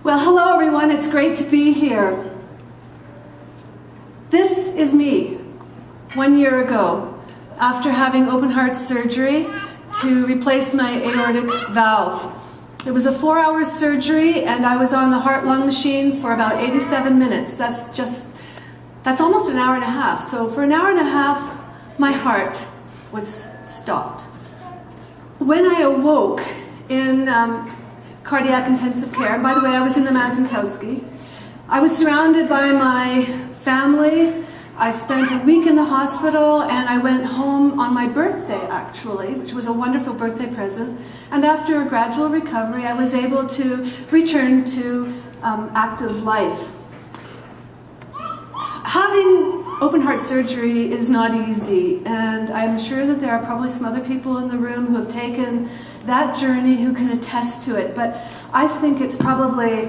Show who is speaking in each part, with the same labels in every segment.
Speaker 1: Well, hello everyone, it's great to be here. This is me 1 year ago after having open heart surgery to replace my aortic valve. It was a 4-hour surgery and I was on the heart-lung machine for about 87 minutes. That's almost an hour and a half. So for an hour and a half, my heart was stopped. When I awoke in cardiac intensive care, and by the way, I was in the Mazankowski, I was surrounded by my family. I spent a week in the hospital and I went home on my birthday, actually, which was a wonderful birthday present. And after a gradual recovery, I was able to return to active life. Having open heart surgery is not easy, and I'm sure that there are probably some other people in the room who have taken that journey who can attest to it, but I think it's probably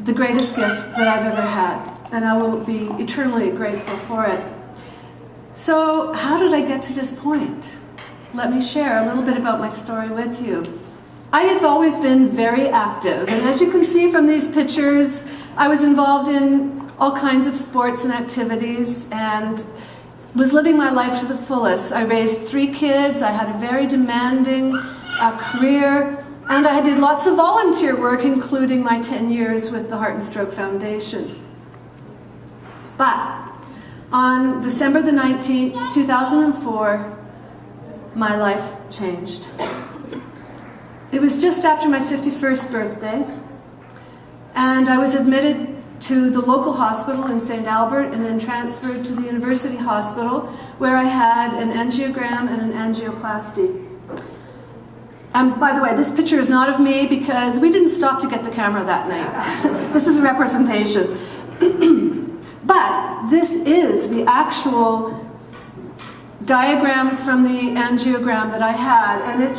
Speaker 1: the greatest gift that I've ever had, and I will be eternally grateful for it. So how did I get to this point? Let me share a little bit about my story with you. I have always been very active, and as you can see from these pictures, I was involved in all kinds of sports and activities and was living my life to the fullest. I raised 3 kids, I had a very demanding career, and I did lots of volunteer work, including my 10 years with the Heart and Stroke Foundation. But on December the 19th, 2004, my life changed. It was just after my 51st birthday, and I was admitted to the local hospital in St. Albert and then transferred to the University Hospital, where I had an angiogram and an angioplasty. By the way, this picture is not of me because we didn't stop to get the camera that night. This is a representation. But this is the actual diagram from the angiogram that I had, and it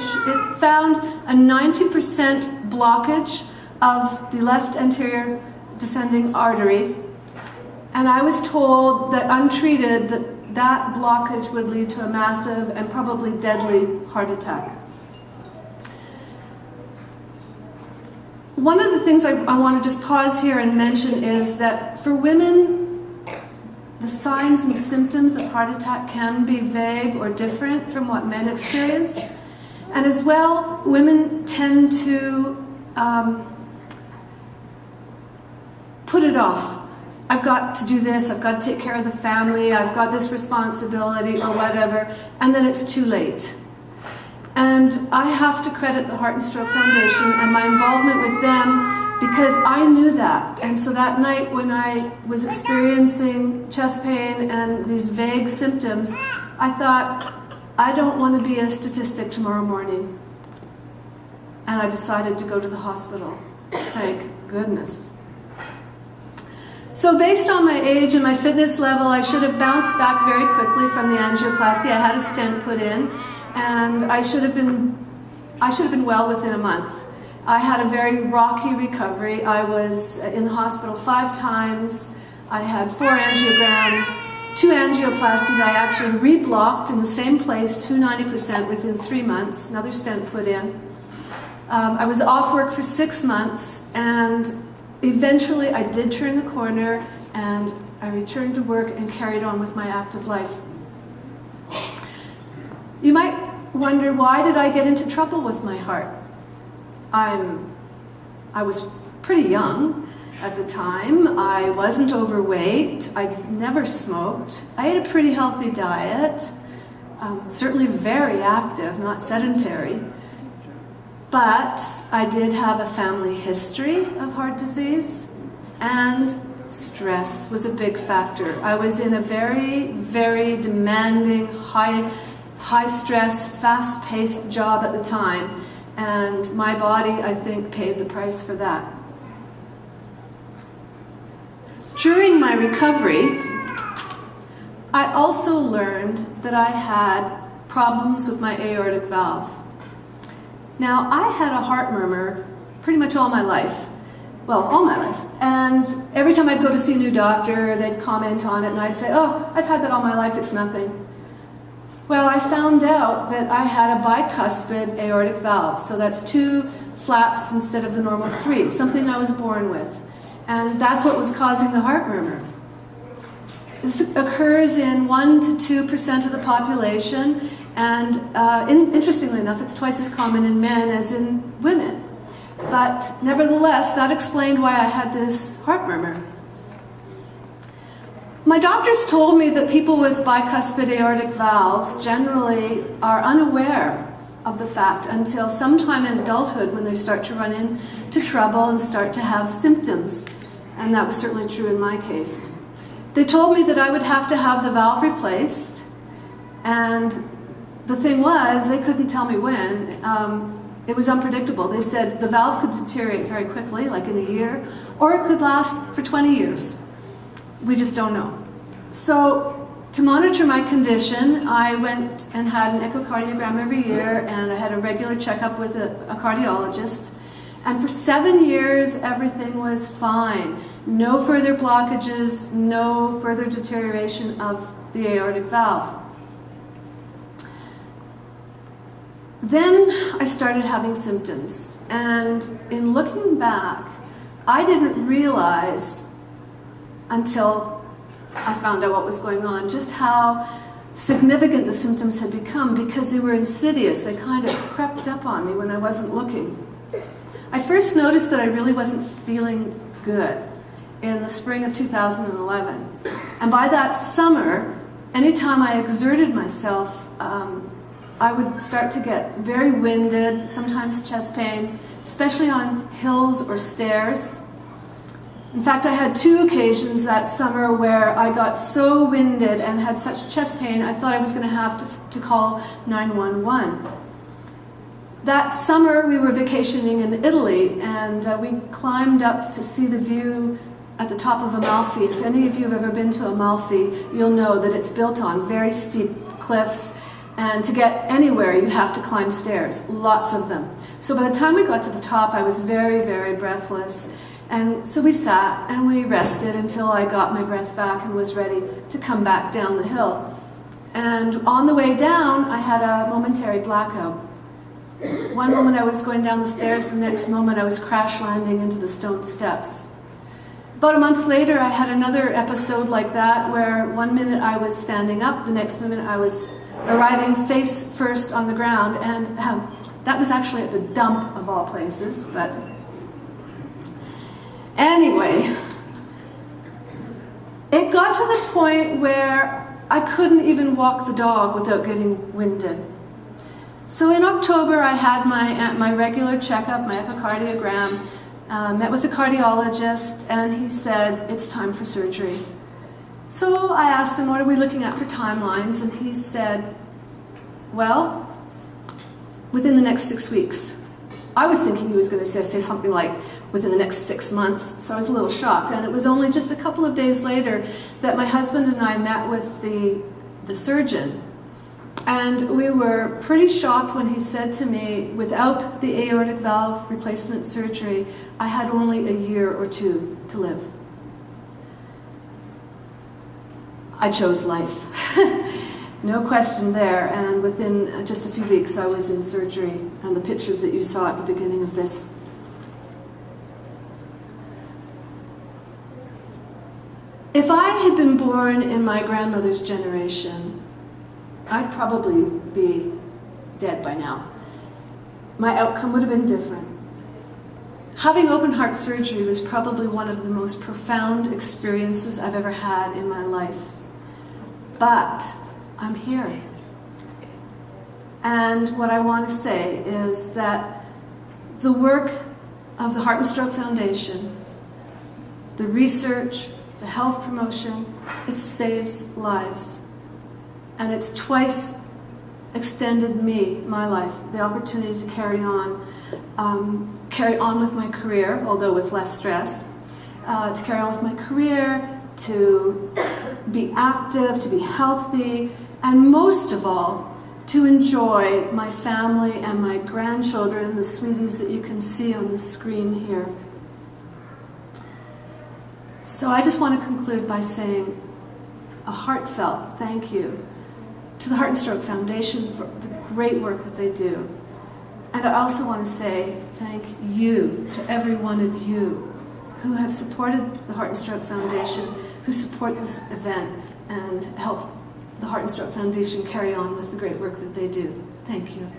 Speaker 1: found a 90% blockage of the left anterior descending artery, and I was told that untreated that blockage would lead to a massive and probably deadly heart attack. One of the things I want to just pause here and mention is that for women, the signs and symptoms of heart attack can be vague or different from what men experience. And as well, women tend to put it off. I've got to do this, I've got to take care of the family, I've got this responsibility or whatever, and then it's too late. And I have to credit the Heart and Stroke Foundation and my involvement with them because I knew that. And so that night when I was experiencing chest pain and these vague symptoms, I thought, I don't want to be a statistic tomorrow morning. And I decided to go to the hospital. Thank goodness. So based on my age and my fitness level, I should have bounced back very quickly from the angioplasty. I had a stent put in, and I should have been well within a month. I had a very rocky recovery. I was in the hospital 5 times. I had 4 angiograms, 2 angioplasties. I actually reblocked in the same place, 90% within 3 months. Another stent put in. I was off work for 6 months, and eventually I did turn the corner, and I returned to work and carried on with my active life. You might wonder, why did I get into trouble with my heart? I was pretty young at the time. I wasn't overweight. I never smoked. I ate a pretty healthy diet, certainly very active, not sedentary. But I did have a family history of heart disease, and stress was a big factor. I was in a very, very demanding, high-stress, fast-paced job at the time, and my body, I think, paid the price for that. During my recovery, I also learned that I had problems with my aortic valve. Now, I had a heart murmur pretty much all my life. Well, all my life. And every time I'd go to see a new doctor, they'd comment on it, and I'd say, oh, I've had that all my life, it's nothing. Well, I found out that I had a bicuspid aortic valve. So that's 2 flaps instead of the normal 3, something I was born with. And that's what was causing the heart murmur. This occurs in 1 to 2% of the population, and interestingly enough, it's twice as common in men as in women. But nevertheless, that explained why I had this heart murmur. My doctors told me that people with bicuspid aortic valves generally are unaware of the fact until sometime in adulthood when they start to run into trouble and start to have symptoms. And that was certainly true in my case. They told me that I would have to have the valve replaced, and the thing was, they couldn't tell me when. It was unpredictable. They said the valve could deteriorate very quickly, like in a year, or it could last for 20 years. We just don't know. So to monitor my condition, I went and had an echocardiogram every year, and I had a regular checkup with a cardiologist. And for 7 years, everything was fine. No further blockages, no further deterioration of the aortic valve. Then I started having symptoms, and in looking back, I didn't realize until I found out what was going on just how significant the symptoms had become, because they were insidious. They kind of crept up on me when I wasn't looking. I first noticed that I really wasn't feeling good in the spring of 2011, and by that summer, anytime I exerted myself, I would start to get very winded, sometimes chest pain, especially on hills or stairs. In fact, I had 2 occasions that summer where I got so winded and had such chest pain, I thought I was going to have to call 911. That summer, we were vacationing in Italy, and we climbed up to see the view at the top of Amalfi. If any of you have ever been to Amalfi, you'll know that it's built on very steep cliffs. And to get anywhere, you have to climb stairs, lots of them. So by the time we got to the top, I was very, very breathless. And so we sat and we rested until I got my breath back and was ready to come back down the hill. And on the way down, I had a momentary blackout. One moment I was going down the stairs, the next moment I was crash landing into the stone steps. About a month later, I had another episode like that, where one minute I was standing up, the next minute I was arriving face first on the ground, and that was actually at the dump of all places. But anyway, it got to the point where I couldn't even walk the dog without getting winded. So in October, I had my regular checkup, my echocardiogram, met with the cardiologist, and he said, it's time for surgery. So I asked him, what are we looking at for timelines? And he said, well, within the next 6 weeks. I was thinking he was going to say something like, within the next 6 months. So I was a little shocked. And it was only just a couple of days later that my husband and I met with the surgeon. And we were pretty shocked when he said to me, without the aortic valve replacement surgery, I had only a year or 2 to live. I chose life. No question there. And within just a few weeks, I was in surgery. And the pictures that you saw at the beginning of this. If I had been born in my grandmother's generation, I'd probably be dead by now. My outcome would have been different. Having open heart surgery was probably one of the most profound experiences I've ever had in my life. But I'm here. And what I want to say is that the work of the Heart and Stroke Foundation, the research, the health promotion, it saves lives. And it's twice extended my life, the opportunity to carry on with my career, although with less stress, to carry on with my career, to be active, to be healthy, and most of all, to enjoy my family and my grandchildren, the sweeties that you can see on the screen here. So I just want to conclude by saying a heartfelt thank you to the Heart and Stroke Foundation for the great work that they do. And I also want to say thank you to every one of you who have supported the Heart and Stroke Foundation, who support this event and help the Heart and Stroke Foundation carry on with the great work that they do. Thank you.